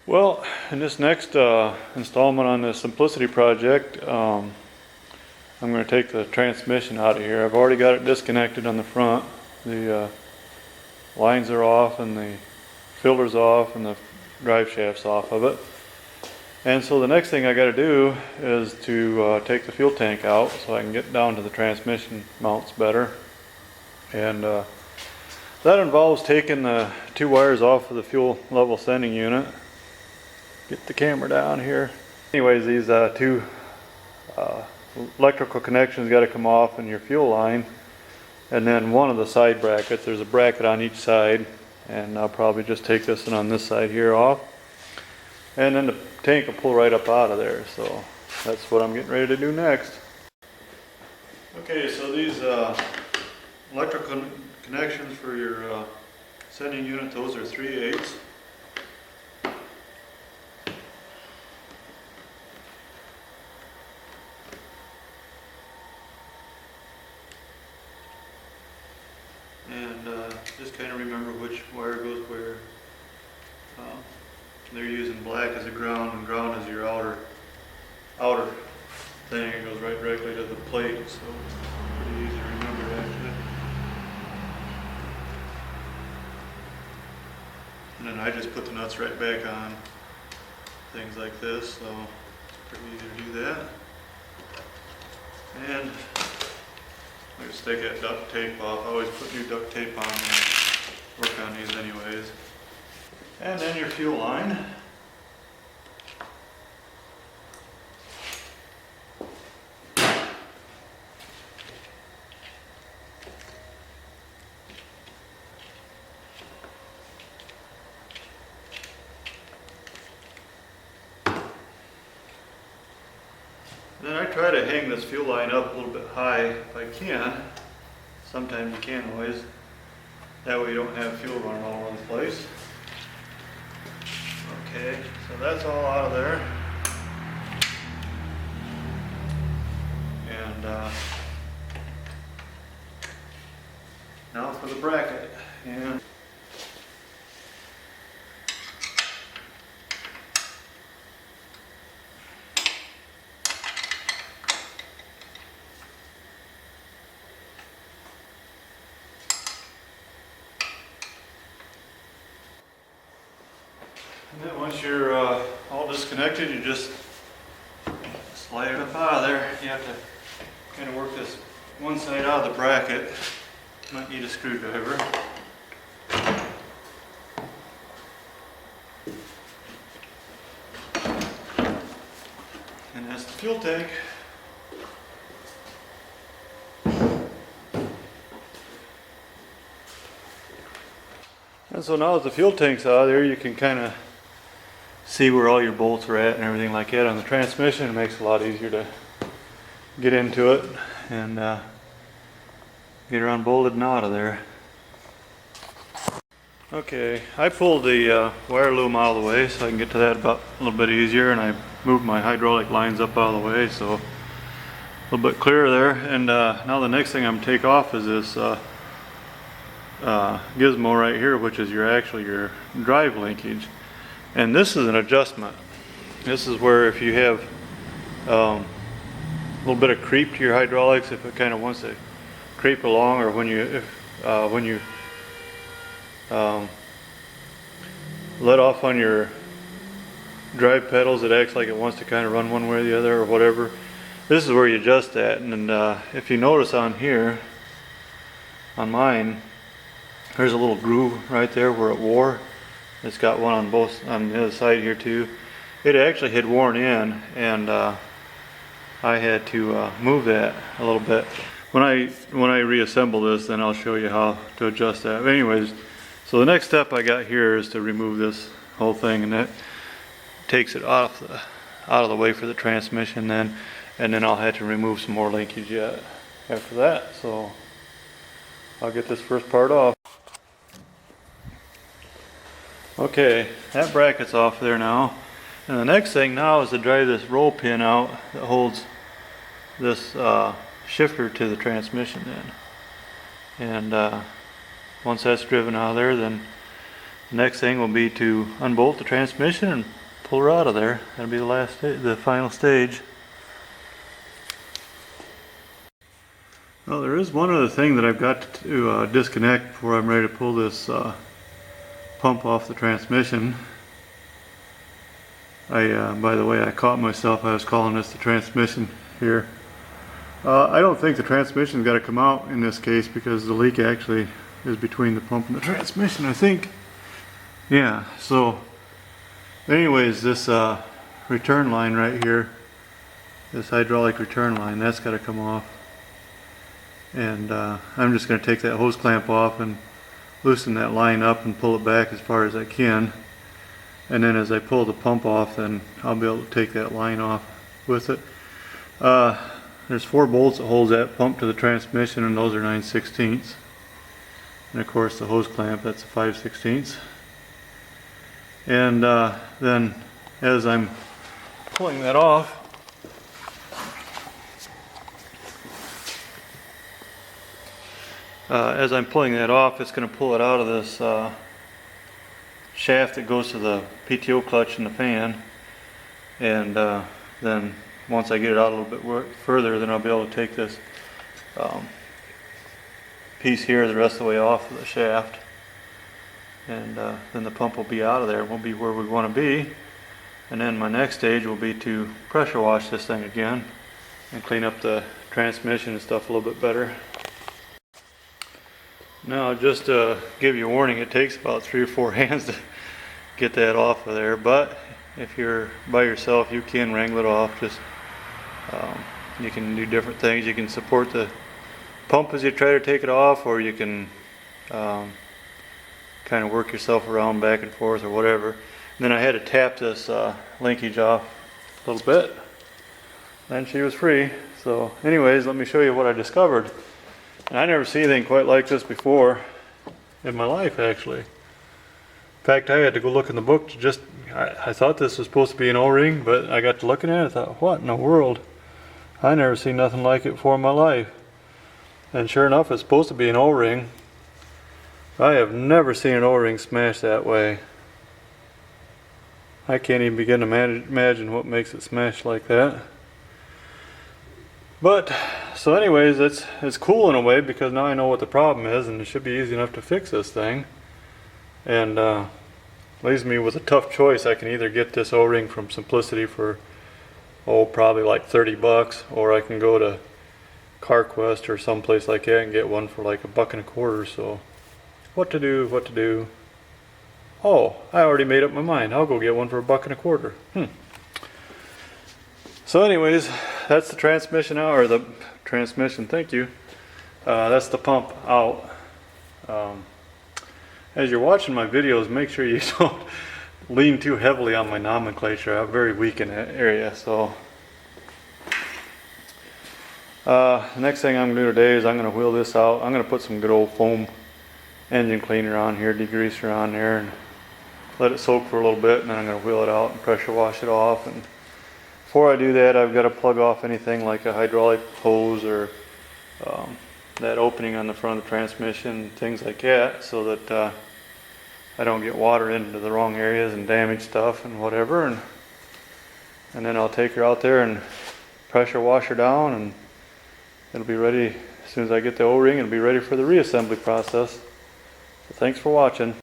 Well, in this next installment on the Simplicity project, I'm going to take the transmission out of here. I've already got it disconnected on the front. The lines are off and the filter's off and the drive shaft's off of it. And so the next thing I got to do is to take the fuel tank out so I can get down to the transmission mounts better. And that involves taking the two wires off of the fuel level sending unit. Get the camera down here. Anyways, these two electrical connections got to come off in your fuel line, and then one of the side brackets. There's a bracket on each side, and I'll probably just take this one on this side here off, and then the tank will pull right up out of there. So that's what I'm getting ready to do next. Okay, so these electrical connections for your sending unit, those are 3/8. And just kind of remember which wire goes where. They're using black as a ground, and ground is your outer thing. It goes right directly to the plate, so it's pretty easy to remember actually. And then I just put the nuts right back on things like this, so it's pretty easy to do that. And I just take that duct tape off. I always put new duct tape on and work on these anyways. And then your fuel line. Then I try to hang this fuel line up a little bit high if I can. Sometimes you can't always. That way you don't have fuel running all over the place. Okay, so that's all out of there. And now for the bracket. And then once you're all disconnected, you just slide it up out of there. You have to kind of work this one side out of the bracket. Might need a screwdriver. And that's the fuel tank. And so now that the fuel tank's out of there, you can kind of see where all your bolts are at and everything like that. On the transmission, it makes it a lot easier to get into it and get her unbolted and out of there. Okay, I pulled the wire loom out of the way so I can get to that about a little bit easier, and I moved my hydraulic lines up out of the way so a little bit clearer there. And now the next thing I'm going to take off is this gizmo right here, which is your drive linkage. And this is an adjustment. This is where if you have a little bit of creep to your hydraulics, if it kind of wants to creep along, or when you let off on your drive pedals, it acts like it wants to kind of run one way or the other or whatever. This is where you adjust that. And if you notice on here, on mine, there's a little groove right there where it wore. It's got one on the other side here too. It actually had worn in, and I had to move that a little bit. When I reassemble this, then I'll show you how to adjust that. But anyways, so the next step I got here is to remove this whole thing, and that takes it out of the way for the transmission then, and then I'll have to remove some more linkage yet after that. So I'll get this first part off. Okay, that bracket's off there now. And the next thing now is to drive this roll pin out that holds this shifter to the transmission then. And once that's driven out of there, then The next thing will be to unbolt the transmission and pull her out of there. That'll be the final stage. Well, there is one other thing that I've got to disconnect before I'm ready to pull this pump off the transmission. By the way, I caught myself. I was calling this the transmission here. I don't think the transmission's got to come out in this case because the leak actually is between the pump and the transmission, I think. Yeah, so anyways, this return line right here, this hydraulic return line, that's got to come off. And I'm just going to take that hose clamp off and loosen that line up and pull it back as far as I can. And then as I pull the pump off, then I'll be able to take that line off with it. There's 4 bolts that hold that pump to the transmission, and those are 9/16. And of course the hose clamp, that's a 5/16. And then as I'm pulling that off, it's going to pull it out of this shaft that goes to the PTO clutch in the fan. And then once I get it out a little bit further, then I'll be able to take this piece here the rest of the way off of the shaft. And then the pump will be out of there. We'll be where we want to be. And then my next stage will be to pressure wash this thing again and clean up the transmission and stuff a little bit better. Now, just to give you a warning, it takes about 3 or 4 hands to get that off of there, but if you're by yourself, you can wrangle it off. Just you can do different things. You can support the pump as you try to take it off, or you can kind of work yourself around back and forth or whatever. And then I had to tap this linkage off a little bit, and she was free. So anyways, let me show you what I discovered. And I never seen anything quite like this before in my life, actually. In fact, I had to go look in the book to just, I thought this was supposed to be an O-ring, but I got to looking at it, I thought, what in the world? I never seen nothing like it before in my life. And sure enough, it's supposed to be an O-ring. I have never seen an O-ring smash that way. I can't even begin to imagine what makes it smash like that. But, so anyways, it's cool in a way because now I know what the problem is, and it should be easy enough to fix this thing. And leaves me with a tough choice. I can either get this O-ring from Simplicity for, probably like $30, or I can go to CarQuest or someplace like that and get one for like $1.25. So, what to do? Oh, I already made up my mind. I'll go get one for $1.25. So anyways, that's the transmission out, or the transmission, thank you. That's the pump out. As you're watching my videos, make sure you don't lean too heavily on my nomenclature. I'm very weak in that area. So the next thing I'm going to do today is I'm going to wheel this out. I'm going to put some good old foam engine cleaner on here, degreaser on there, and let it soak for a little bit, and then I'm going to wheel it out and pressure wash it off. And before I do that, I've got to plug off anything like a hydraulic hose or that opening on the front of the transmission, things like that, so that I don't get water into the wrong areas and damage stuff and whatever. And then I'll take her out there and pressure wash her down, and it'll be ready as soon as I get the O-ring. It'll be ready for the reassembly process. So thanks for watching.